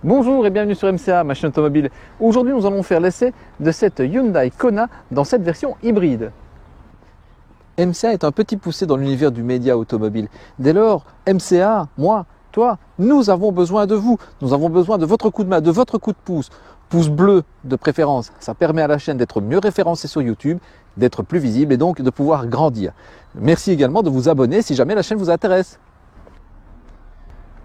Bonjour et bienvenue sur MCA, machine automobile. Aujourd'hui, nous allons faire l'essai de cette Hyundai Kona dans cette version hybride. MCA est un petit poussé dans l'univers du média automobile. Dès lors, MCA, moi, toi, nous avons besoin de vous. Nous avons besoin de votre coup de main, de votre coup de pouce. Pouce bleu de préférence. Ça permet à la chaîne d'être mieux référencée sur YouTube, d'être plus visible et donc de pouvoir grandir. Merci également de vous abonner si jamais la chaîne vous intéresse.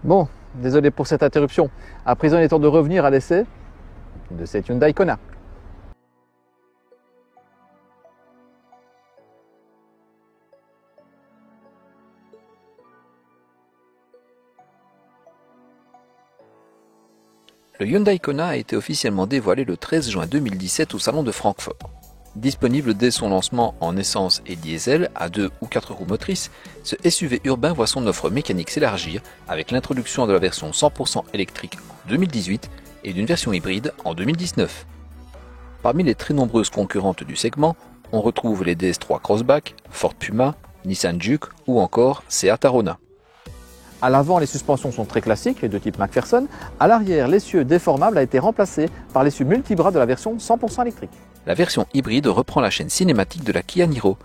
Bon, désolé pour cette interruption. À présent, il est temps de revenir à l'essai de cette Hyundai Kona. Le Hyundai Kona a été officiellement dévoilé le 13 juin 2017 au salon de Francfort. Disponible dès son lancement en essence et diesel à 2 ou 4 roues motrices, ce SUV urbain voit son offre mécanique s'élargir avec l'introduction de la version 100% électrique en 2018 et d'une version hybride en 2019. Parmi les très nombreuses concurrentes du segment, on retrouve les DS3 Crossback, Ford Puma, Nissan Juke ou encore Seat Arona. À l'avant, les suspensions sont très classiques, les deux types McPherson. À l'arrière, l'essieu déformable a été remplacé par l'essieu multibras de la version 100% électrique. La version hybride reprend la chaîne cinématique de la Kia Niro,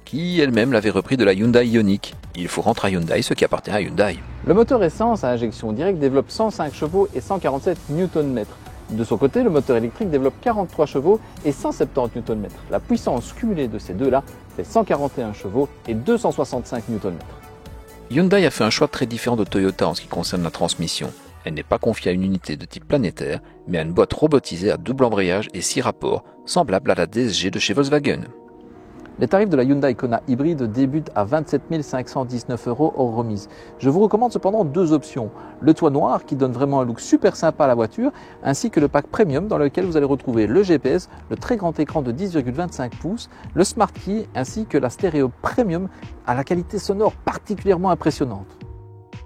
qui elle-même l'avait repris de la Hyundai Ioniq. Il faut rendre à Hyundai ce qui appartient à Hyundai. Le moteur essence à injection directe développe 105 chevaux et 147 Nm. De son côté, le moteur électrique développe 43 chevaux et 170 Nm. La puissance cumulée de ces deux-là fait 141 chevaux et 265 Nm. Hyundai a fait un choix très différent de Toyota en ce qui concerne la transmission. Elle n'est pas confiée à une unité de type planétaire, mais à une boîte robotisée à double embrayage et 6 rapports, semblable à la DSG de chez Volkswagen. Les tarifs de la Hyundai Kona hybride débutent à 27 519 € hors remise. Je vous recommande cependant deux options. Le toit noir qui donne vraiment un look super sympa à la voiture, ainsi que le pack premium dans lequel vous allez retrouver le GPS, le très grand écran de 10,25 pouces, le Smart Key ainsi que la stéréo premium à la qualité sonore particulièrement impressionnante.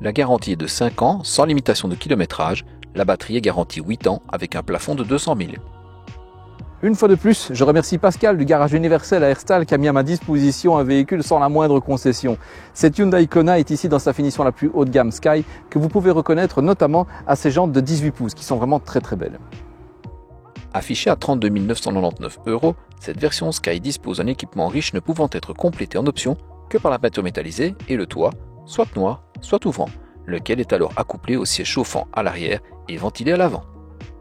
La garantie est de 5 ans sans limitation de kilométrage. La batterie est garantie 8 ans avec un plafond de 200 000. Une fois de plus, je remercie Pascal du garage universel à Herstal qui a mis à ma disposition un véhicule sans la moindre concession. Cette Hyundai Kona est ici dans sa finition la plus haut de gamme Sky que vous pouvez reconnaître notamment à ses jantes de 18 pouces qui sont vraiment très belles. Affichée à 32 999 €, cette version Sky dispose d'un équipement riche ne pouvant être complété en option que par la peinture métallisée et le toit, soit noir, soit ouvrant, lequel est alors accouplé au siège chauffant à l'arrière et ventilé à l'avant.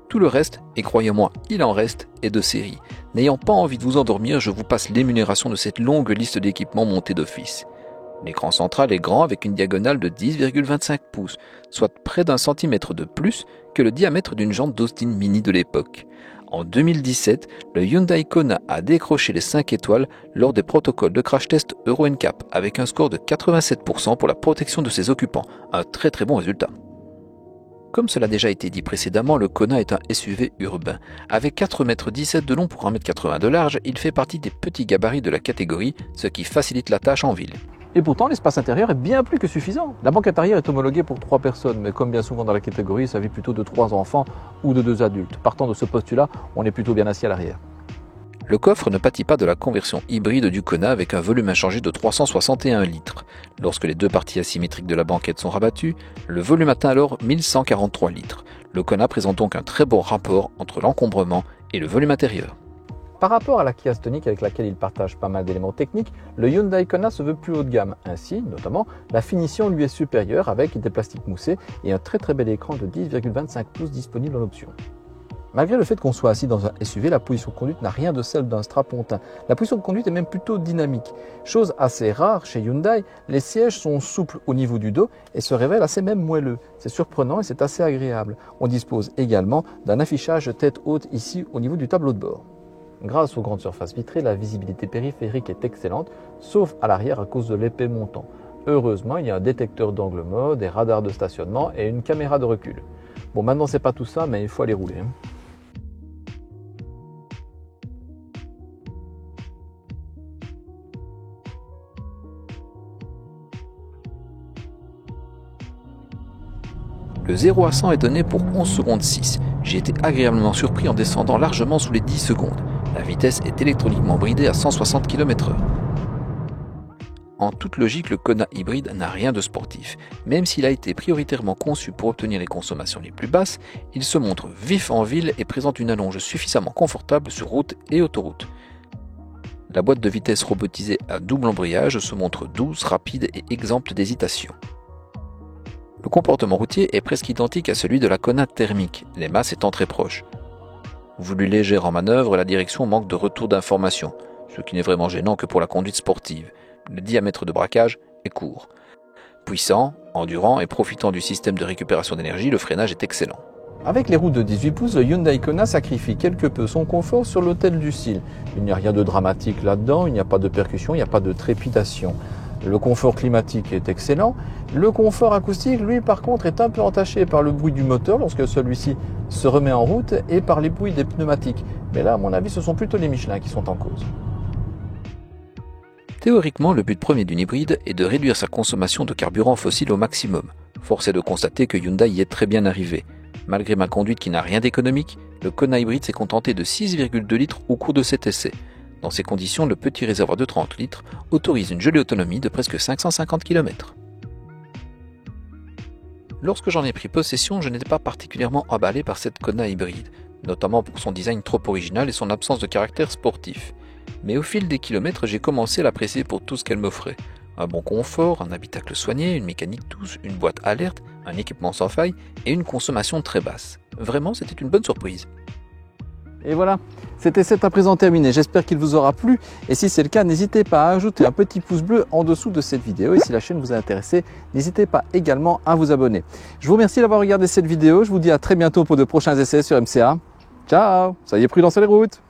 Tout le reste, et croyez-moi, il en reste, est de série. N'ayant pas envie de vous endormir, je vous passe l'énumération de cette longue liste d'équipements montés d'office. L'écran central est grand avec une diagonale de 10,25 pouces, soit près d'un centimètre de plus que le diamètre d'une jante d'Austin Mini de l'époque. En 2017, le Hyundai Kona a décroché les 5 étoiles lors des protocoles de crash test Euro NCAP avec un score de 87% pour la protection de ses occupants, un très bon résultat. Comme cela a déjà été dit précédemment, le Kona est un SUV urbain. Avec 4,17 m de long pour 1,80 m de large, il fait partie des petits gabarits de la catégorie, ce qui facilite la tâche en ville. Et pourtant, l'espace intérieur est bien plus que suffisant. La banquette arrière est homologuée pour 3 personnes, mais comme bien souvent dans la catégorie, il s'agit plutôt de 3 enfants ou de 2 adultes. Partant de ce postulat, on est plutôt bien assis à l'arrière. Le coffre ne pâtit pas de la conversion hybride du Kona avec un volume inchangé de 361 litres. Lorsque les deux parties asymétriques de la banquette sont rabattues, le volume atteint alors 1143 litres. Le Kona présente donc un très bon rapport entre l'encombrement et le volume intérieur. Par rapport à la Kia Stonic avec laquelle il partage pas mal d'éléments techniques, le Hyundai Kona se veut plus haut de gamme. Ainsi, notamment, la finition lui est supérieure avec des plastiques moussés et un très bel écran de 10,25 pouces disponible en option. Malgré le fait qu'on soit assis dans un SUV, la position de conduite n'a rien de celle d'un strapontin. La position de conduite est même plutôt dynamique. Chose assez rare chez Hyundai, les sièges sont souples au niveau du dos et se révèlent assez même moelleux. C'est surprenant et c'est assez agréable. On dispose également d'un affichage tête haute ici au niveau du tableau de bord. Grâce aux grandes surfaces vitrées, la visibilité périphérique est excellente, sauf à l'arrière à cause de l'épais montant. Heureusement, il y a un détecteur d'angle mort, des radars de stationnement et une caméra de recul. Bon, maintenant c'est pas tout ça, mais il faut aller rouler. Le 0 à 100 est donné pour 11 secondes 6. J'ai été agréablement surpris en descendant largement sous les 10 secondes. La vitesse est électroniquement bridée à 160 km/h. En toute logique, le Kona hybride n'a rien de sportif. Même s'il a été prioritairement conçu pour obtenir les consommations les plus basses, il se montre vif en ville et présente une allonge suffisamment confortable sur route et autoroute. La boîte de vitesse robotisée à double embrayage se montre douce, rapide et exempte d'hésitation. Le comportement routier est presque identique à celui de la Kona thermique, les masses étant très proches. Voulu légère en manœuvre, la direction manque de retour d'information, ce qui n'est vraiment gênant que pour la conduite sportive. Le diamètre de braquage est court. Puissant, endurant et profitant du système de récupération d'énergie, le freinage est excellent. Avec les roues de 18 pouces, le Hyundai Kona sacrifie quelque peu son confort sur l'autel du style. Il n'y a rien de dramatique là-dedans, il n'y a pas de percussion, il n'y a pas de trépidation. Le confort climatique est excellent. Le confort acoustique, lui, par contre, est un peu entaché par le bruit du moteur lorsque celui-ci se remet en route et par les bruits des pneumatiques. Mais là, à mon avis, ce sont plutôt les Michelin qui sont en cause. Théoriquement, le but premier d'une hybride est de réduire sa consommation de carburant fossile au maximum. Force est de constater que Hyundai y est très bien arrivé. Malgré ma conduite qui n'a rien d'économique, le Kona hybride s'est contenté de 6,2 litres au cours de cet essai. Dans ces conditions, le petit réservoir de 30 litres autorise une jolie autonomie de presque 550 km. Lorsque j'en ai pris possession, je n'étais pas particulièrement emballé par cette Kona hybride, notamment pour son design trop original et son absence de caractère sportif. Mais au fil des kilomètres, j'ai commencé à l'apprécier pour tout ce qu'elle m'offrait. Un bon confort, un habitacle soigné, une mécanique douce, une boîte alerte, un équipement sans faille et une consommation très basse. Vraiment, c'était une bonne surprise. Et voilà, cet essai est à présent terminé. J'espère qu'il vous aura plu. Et si c'est le cas, n'hésitez pas à ajouter un petit pouce bleu en dessous de cette vidéo. Et si la chaîne vous a intéressé, n'hésitez pas également à vous abonner. Je vous remercie d'avoir regardé cette vidéo. Je vous dis à très bientôt pour de prochains essais sur MCA. Ciao, soyez prudents sur les routes.